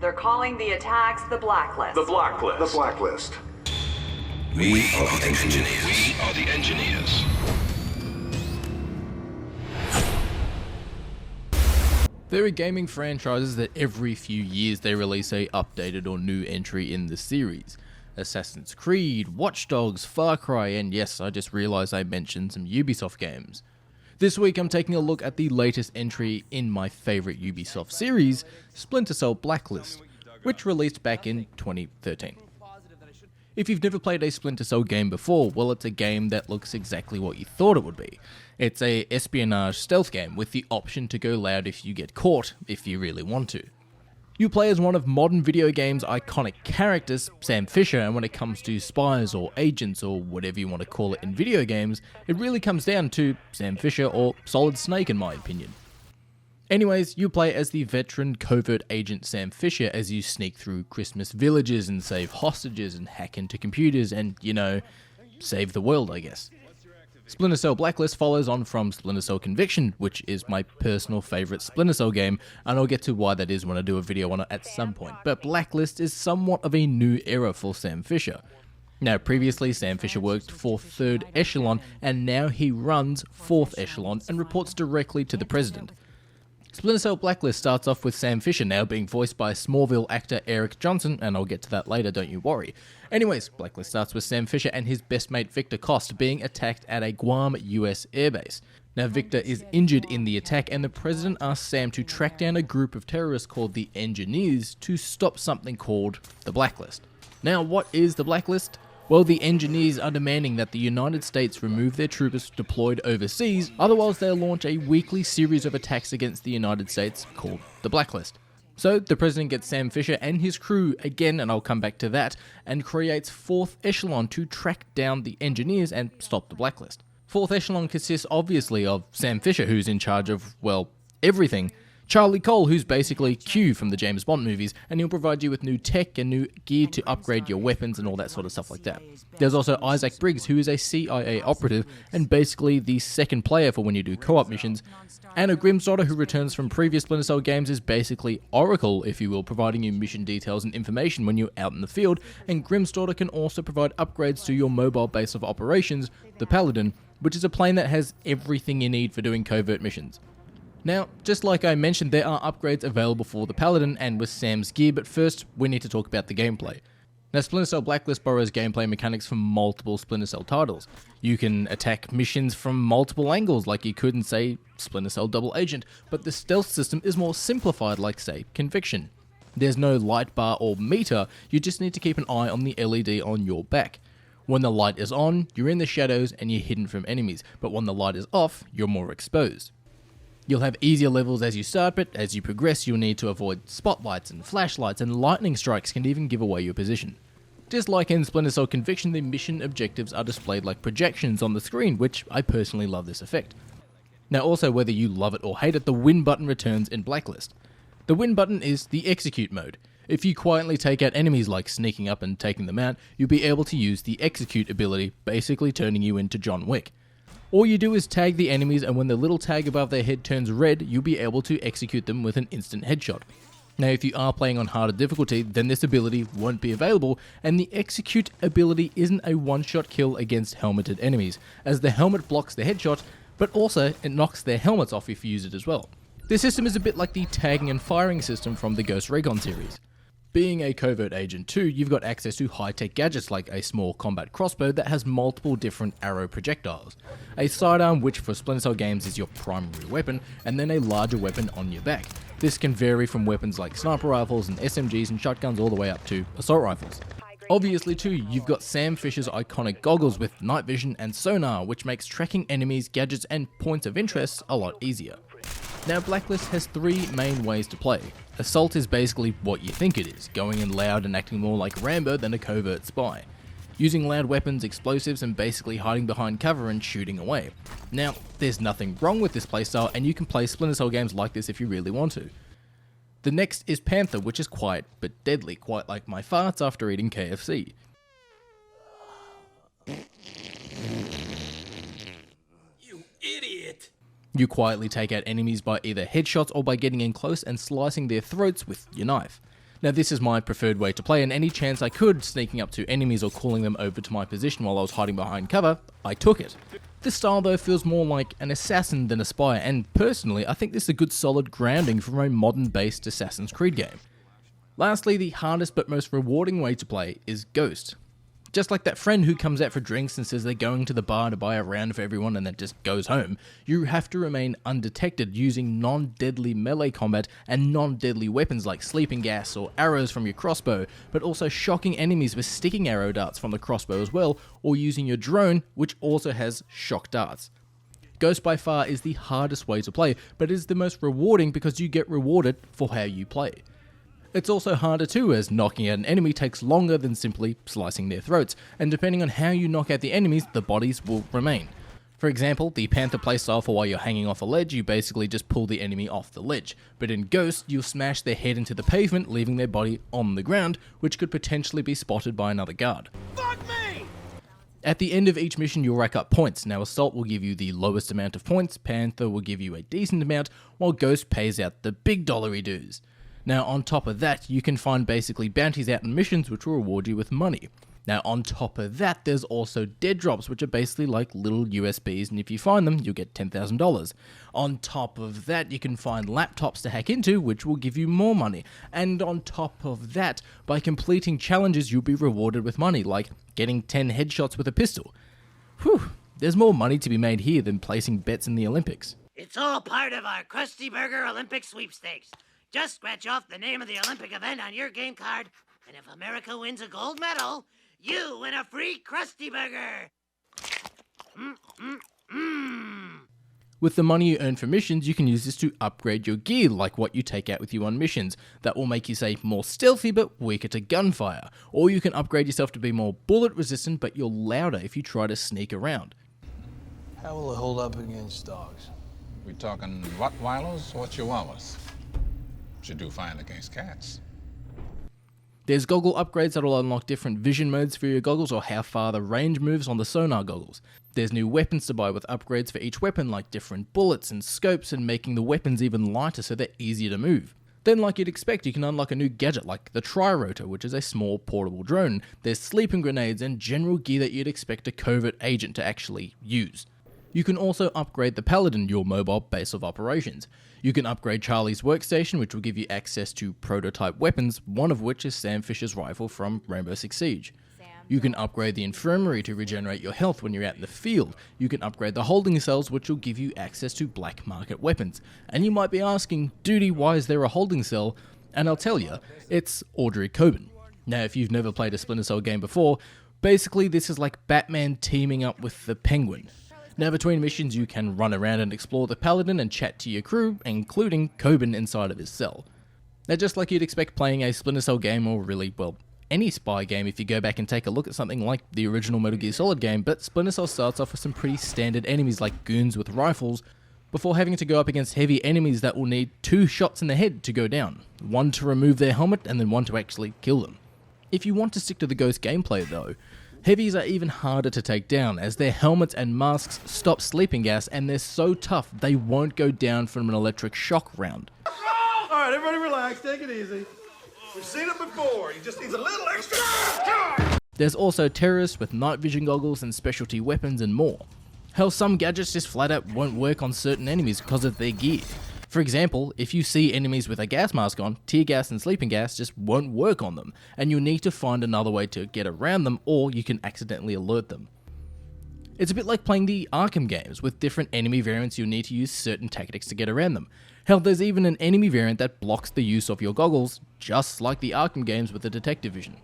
They're calling the attacks the Blacklist. The Blacklist. The Blacklist. We are the engineers. We are the engineers. There are gaming franchises that every few years they release a updated or new entry in the series. Assassin's Creed, Watch Dogs, Far Cry, and yes, I just realised I mentioned some Ubisoft games. This week I'm taking a look at the latest entry in my favourite Ubisoft series, Splinter Cell Blacklist, which released back in 2013. If you've never played a Splinter Cell game before, well, it's a game that looks exactly what you thought it would be. It's a espionage stealth game with the option to go loud if you get caught, if you really want to. You play as one of modern video games' iconic characters, Sam Fisher, and when it comes to spies or agents or whatever you want to call it in video games, it really comes down to Sam Fisher or Solid Snake in my opinion. Anyways, you play as the veteran covert agent Sam Fisher as you sneak through Christmas villages and save hostages and hack into computers and, you know, save the world, I guess. Splinter Cell Blacklist follows on from Splinter Cell Conviction, which is my personal favourite Splinter Cell game, and I'll get to why that is when I do a video on it at some point, but Blacklist is somewhat of a new era for Sam Fisher. Now, previously Sam Fisher worked for 3rd Echelon, and now he runs 4th Echelon and reports directly to the President. Splinter Cell Blacklist starts off with Sam Fisher now being voiced by Smallville actor Eric Johnson, and I'll get to that later, don't you worry. Anyways, Blacklist starts with Sam Fisher and his best mate Victor Cost being attacked at a Guam US airbase. Now Victor is injured in the attack and the President asks Sam to track down a group of terrorists called the Engineers to stop something called the Blacklist. Now what is the Blacklist? Well, the Engineers are demanding that the United States remove their troopers deployed overseas, otherwise they'll launch a weekly series of attacks against the United States called the Blacklist. So the President gets Sam Fisher and his crew again, and I'll come back to that, and creates 4th Echelon to track down the Engineers and stop the Blacklist. 4th Echelon consists obviously of Sam Fisher, who's in charge of, well, everything. Charlie Cole, who's basically Q from the James Bond movies, and he'll provide you with new tech and new gear to upgrade your weapons and all that sort of stuff like that. There's also Isaac Briggs, who is a CIA operative and basically the second player for when you do co-op missions. Anna Grimsdottir, who returns from previous Splinter Cell games, is basically Oracle, if you will, providing you mission details and information when you're out in the field, and Grimsdottir can also provide upgrades to your mobile base of operations, the Paladin, which is a plane that has everything you need for doing covert missions. Now, just like I mentioned, there are upgrades available for the Paladin and with Sam's gear, but first, we need to talk about the gameplay. Now, Splinter Cell Blacklist borrows gameplay mechanics from multiple Splinter Cell titles. You can attack missions from multiple angles, like you could in, say, Splinter Cell Double Agent, but the stealth system is more simplified, like, say, Conviction. There's no light bar or meter, you just need to keep an eye on the LED on your back. When the light is on, you're in the shadows and you're hidden from enemies, but when the light is off, you're more exposed. You'll have easier levels as you start, but as you progress you'll need to avoid spotlights and flashlights, and lightning strikes can even give away your position. Just like in Splinter Cell Conviction, the mission objectives are displayed like projections on the screen, which I personally love this effect. Now also, whether you love it or hate it, the win button returns in Blacklist. The win button is the execute mode. If you quietly take out enemies like sneaking up and taking them out, you'll be able to use the execute ability, basically turning you into John Wick. All you do is tag the enemies, and when the little tag above their head turns red, you'll be able to execute them with an instant headshot. Now if you are playing on harder difficulty, then this ability won't be available, and the execute ability isn't a one-shot kill against helmeted enemies, as the helmet blocks the headshot, but also it knocks their helmets off if you use it as well. This system is a bit like the tagging and firing system from the Ghost Recon series. Being a covert agent too, you've got access to high-tech gadgets like a small combat crossbow that has multiple different arrow projectiles, a sidearm which for Splinter Cell games is your primary weapon, and then a larger weapon on your back. This can vary from weapons like sniper rifles and SMGs and shotguns all the way up to assault rifles. Obviously too, you've got Sam Fisher's iconic goggles with night vision and sonar, which makes tracking enemies, gadgets and points of interest a lot easier. Now Blacklist has 3 main ways to play. Assault is basically what you think it is, going in loud and acting more like Rambo than a covert spy. Using loud weapons, explosives and basically hiding behind cover and shooting away. Now, there's nothing wrong with this playstyle and you can play Splinter Cell games like this if you really want to. The next is Panther, which is quiet but deadly, quite like my farts after eating KFC. You idiot! You quietly take out enemies by either headshots or by getting in close and slicing their throats with your knife. Now this is my preferred way to play, and any chance I could, sneaking up to enemies or calling them over to my position while I was hiding behind cover, I took it. This style though feels more like an assassin than a spy, and personally I think this is a good solid grounding for a modern based Assassin's Creed game. Lastly, the hardest but most rewarding way to play is Ghost. Just like that friend who comes out for drinks and says they're going to the bar to buy a round for everyone and then just goes home, you have to remain undetected using non-deadly melee combat and non-deadly weapons like sleeping gas or arrows from your crossbow, but also shocking enemies with sticking arrow darts from the crossbow as well, or using your drone, which also has shock darts. Ghost by far is the hardest way to play, but it is the most rewarding because you get rewarded for how you play. It's also harder too, as knocking out an enemy takes longer than simply slicing their throats, and depending on how you knock out the enemies, the bodies will remain. For example, the Panther playstyle for while you're hanging off a ledge, you basically just pull the enemy off the ledge, but in Ghost, you'll smash their head into the pavement, leaving their body on the ground, which could potentially be spotted by another guard. Fuck me! At the end of each mission, you'll rack up points. Now, Assault will give you the lowest amount of points, Panther will give you a decent amount, while Ghost pays out the big dollary dues. Now, on top of that, you can find basically bounties out in missions which will reward you with money. Now, on top of that, there's also dead drops, which are basically like little USBs, and if you find them, you'll get $10,000. On top of that, you can find laptops to hack into, which will give you more money. And on top of that, by completing challenges, you'll be rewarded with money, like getting 10 headshots with a pistol. Whew, there's more money to be made here than placing bets in the Olympics. It's all part of our Krusty Burger Olympic sweepstakes. Just scratch off the name of the Olympic event on your game card, and if America wins a gold medal, you win a free Krusty Burger! With the money you earn from missions, you can use this to upgrade your gear, like what you take out with you on missions. That will make you, say, more stealthy but weaker to gunfire. Or you can upgrade yourself to be more bullet resistant, but you're louder if you try to sneak around. How will it hold up against dogs? We talking Rottweilers or Chihuahuas? Should do fine against cats. There's goggle upgrades that will unlock different vision modes for your goggles or how far the range moves on the sonar goggles. There's new weapons to buy with upgrades for each weapon, like different bullets and scopes, and making the weapons even lighter so they're easier to move. Then, like you'd expect, you can unlock a new gadget like the Tri-Rotor, which is a small portable drone. There's sleeping grenades and general gear that you'd expect a covert agent to actually use. You can also upgrade the Paladin, your mobile base of operations. You can upgrade Charlie's workstation, which will give you access to prototype weapons, one of which is Sam Fisher's rifle from Rainbow Six Siege. You can upgrade the infirmary to regenerate your health when you're out in the field. You can upgrade the holding cells, which will give you access to black market weapons. And you might be asking, Dudi, why is there a holding cell? And I'll tell you, it's Audrey Coburn. Now, if you've never played a Splinter Cell game before, basically this is like Batman teaming up with the Penguin. Now, between missions, you can run around and explore the Paladin and chat to your crew, including Coburn inside of his cell. Now, just like you'd expect playing a Splinter Cell game, or really, well, any spy game if you go back and take a look at something like the original Metal Gear Solid game, but Splinter Cell starts off with some pretty standard enemies like goons with rifles, before having to go up against heavy enemies that will need 2 shots in the head to go down, one to remove their helmet and then one to actually kill them. If you want to stick to the Ghost gameplay though, heavies are even harder to take down, as their helmets and masks stop sleeping gas, and they're so tough they won't go down from an electric shock round. Alright, everybody relax, take it easy. We've seen it before, he just needs a little extra. There's also terrorists with night vision goggles and specialty weapons and more. Hell, some gadgets just flat out won't work on certain enemies because of their gear. For example, if you see enemies with a gas mask on, tear gas and sleeping gas just won't work on them, and you'll need to find another way to get around them, or you can accidentally alert them. It's a bit like playing the Arkham games. With different enemy variants, you'll need to use certain tactics to get around them. Hell, there's even an enemy variant that blocks the use of your goggles, just like the Arkham games with the detective vision.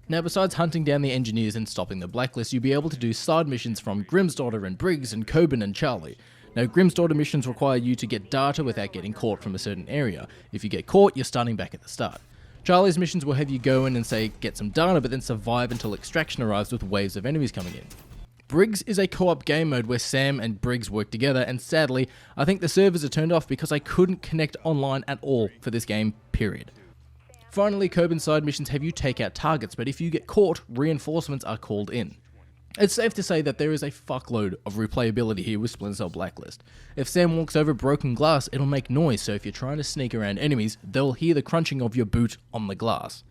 Now, besides hunting down the engineers and stopping the Blacklist, you'll be able to do side missions from Grimm's Daughter and Briggs and Coburn and Charlie. Now, Grimm's Daughter missions require you to get data without getting caught from a certain area. If you get caught, you're starting back at the start. Charlie's missions will have you go in and say, get some data, but then survive until extraction arrives with waves of enemies coming in. Briggs is a co-op game mode where Sam and Briggs work together, and sadly, I think the servers are turned off because I couldn't connect online at all for this game, period. Finally, Coburn side missions have you take out targets, but if you get caught, reinforcements are called in. It's safe to say that there is a fuckload of replayability here with Splinter Cell Blacklist. If Sam walks over broken glass, it'll make noise, so if you're trying to sneak around enemies, they'll hear the crunching of your boot on the glass.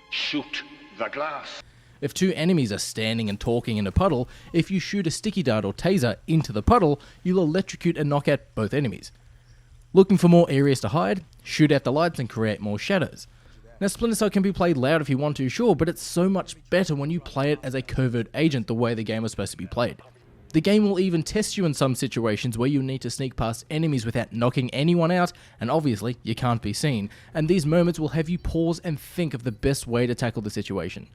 Shoot the glass. If two enemies are standing and talking in a puddle, if you shoot a sticky dart or taser into the puddle, you'll electrocute and knock out both enemies. Looking for more areas to hide? Shoot out the lights and create more shadows. Now, Splinter Cell can be played loud if you want to, sure, but it's so much better when you play it as a covert agent the way the game was supposed to be played. The game will even test you in some situations where you need to sneak past enemies without knocking anyone out, and obviously, you can't be seen, and these moments will have you pause and think of the best way to tackle the situation.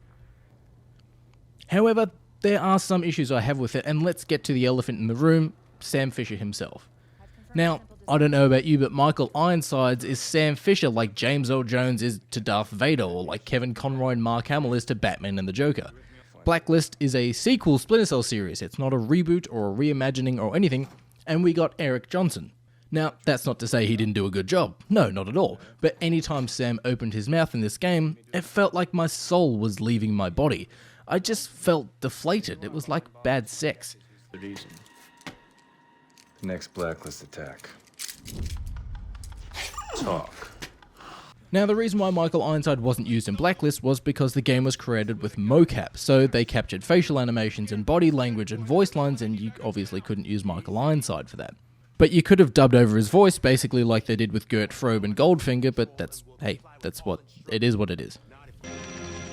However, there are some issues I have with it, and let's get to the elephant in the room, Sam Fisher himself. Now, I don't know about you, but Michael Ironsides is Sam Fisher like James Earl Jones is to Darth Vader, or like Kevin Conroy and Mark Hamill is to Batman and the Joker. Blacklist is a sequel Splinter Cell series, it's not a reboot or a reimagining or anything, and we got Eric Johnson. Now, that's not to say he didn't do a good job, no, not at all, but anytime Sam opened his mouth in this game, it felt like my soul was leaving my body. I just felt deflated, it was like bad sex. Next Blacklist attack. Talk. Now, the reason why Michael Ironside wasn't used in Blacklist was because the game was created with mocap, so they captured facial animations and body language and voice lines, and you obviously couldn't use Michael Ironside for that. But you could have dubbed over his voice, basically like they did with Gert Frobe and Goldfinger, but that's what it is.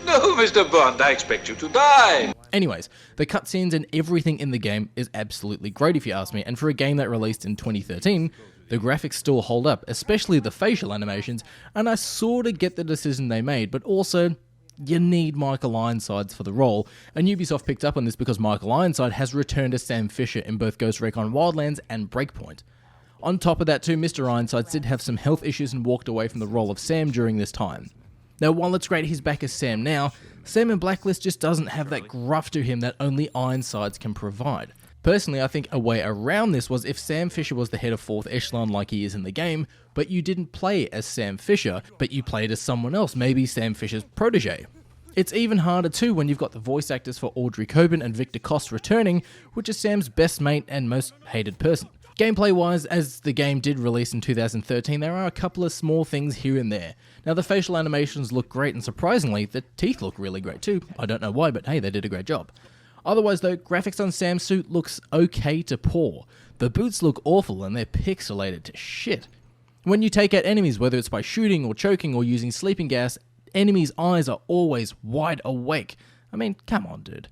No, Mr. Bond, I expect you to die. Anyways, the cutscenes and everything in the game is absolutely great if you ask me, and for a game that released in 2013, the graphics still hold up, especially the facial animations, and I sorta get the decision they made, but also, you need Michael Ironsides for the role, and Ubisoft picked up on this because Michael Ironside has returned as Sam Fisher in both Ghost Recon Wildlands and Breakpoint. On top of that too, Mr. Ironsides did have some health issues and walked away from the role of Sam during this time. Now, while it's great he's back as Sam now, Sam in Blacklist just doesn't have that gruff to him that only Ironsides can provide. Personally, I think a way around this was if Sam Fisher was the head of 4th Echelon like he is in the game, but you didn't play as Sam Fisher, but you played as someone else, maybe Sam Fisher's protege. It's even harder too when you've got the voice actors for Audrey Coburn and Victor Kost returning, which is Sam's best mate and most hated person. Gameplay-wise, as the game did release in 2013, there are a couple of small things here and there. Now, the facial animations look great, and surprisingly, the teeth look really great too. I don't know why, but hey, they did a great job. Otherwise though, graphics on Sam's suit looks okay to poor. The boots look awful, and they're pixelated to shit. When you take out enemies, whether it's by shooting or choking or using sleeping gas, enemies' eyes are always wide awake. I mean, come on, dude.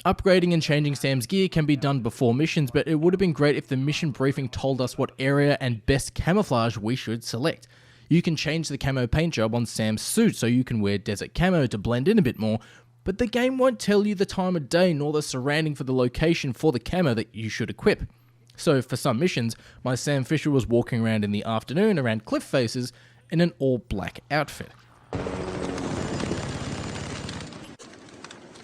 Upgrading and changing Sam's gear can be done before missions, but it would have been great if the mission briefing told us what area and best camouflage we should select. You can change the camo paint job on Sam's suit so you can wear desert camo to blend in a bit more, but the game won't tell you the time of day nor the surrounding for the location for the camo that you should equip. So for some missions, my Sam Fisher was walking around in the afternoon around cliff faces in an all-black outfit.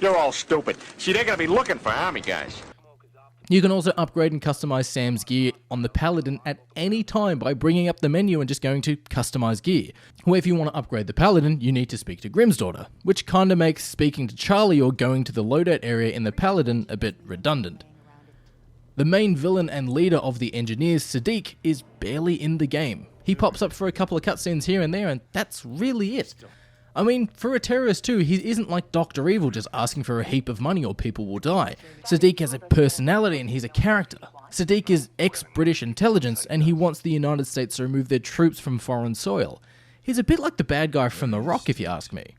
You're all stupid. See, they're gonna be looking for army guys. You can also upgrade and customize Sam's gear on the Paladin at any time by bringing up the menu and just going to Customize Gear. Where if you want to upgrade the Paladin, you need to speak to Grimm's daughter, which kinda makes speaking to Charlie or going to the loadout area in the Paladin a bit redundant. The main villain and leader of the engineers, Sadiq, is barely in the game. He pops up for a couple of cutscenes here and there, and that's really it. I mean, for a terrorist too, he isn't like Dr. Evil just asking for a heap of money or people will die. Sadiq has a personality and he's a character. Sadiq is ex-British intelligence and he wants the United States to remove their troops from foreign soil. He's a bit like the bad guy from The Rock if you ask me.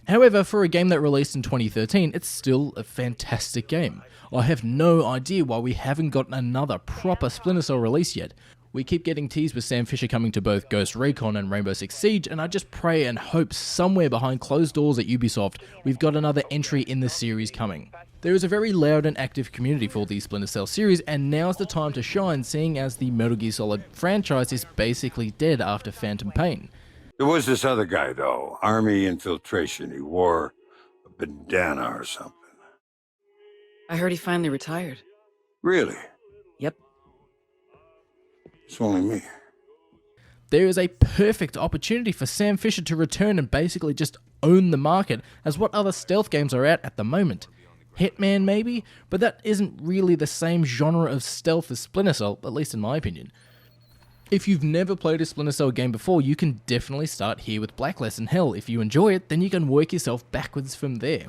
However, for a game that released in 2013, it's still a fantastic game. I have no idea why we haven't gotten another proper Splinter Cell release yet. We keep getting teased with Sam Fisher coming to both Ghost Recon and Rainbow Six Siege, and I just pray and hope somewhere behind closed doors at Ubisoft, we've got another entry in the series coming. There is a very loud and active community for the Splinter Cell series, and now's the time to shine, seeing as the Metal Gear Solid franchise is basically dead after Phantom Pain. There was this other guy, though, Army Infiltration. He wore a bandana or something. I heard he finally retired. Really? Yep. It's only me. There is a perfect opportunity for Sam Fisher to return and basically just own the market, as what other stealth games are out at the moment? Hitman maybe? But that isn't really the same genre of stealth as Splinter Cell, at least in my opinion. If you've never played a Splinter Cell game before, you can definitely start here with Blacklist, and hell, if you enjoy it, then you can work yourself backwards from there.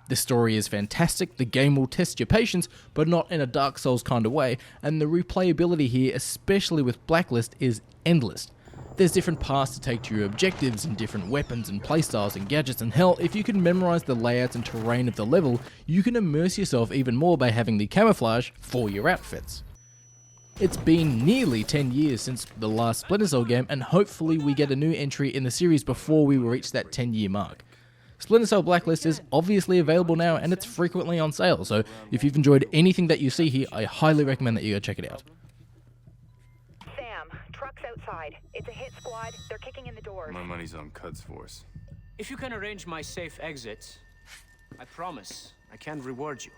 The story is fantastic, the game will test your patience, but not in a Dark Souls kind of way, and the replayability here, especially with Blacklist, is endless. There's different paths to take to your objectives, and different weapons and playstyles and gadgets, and hell, if you can memorize the layouts and terrain of the level, you can immerse yourself even more by having the camouflage for your outfits. It's been nearly 10 years since the last Splinter Cell game, and hopefully we get a new entry in the series before we reach that 10-year mark. Splinter Cell Blacklist is obviously available now, and it's frequently on sale, so if you've enjoyed anything that you see here, I highly recommend that you go check it out. Sam, truck's outside. It's a hit squad. They're kicking in the doors. My money's on Cud's force. If you can arrange my safe exit, I promise I can reward you.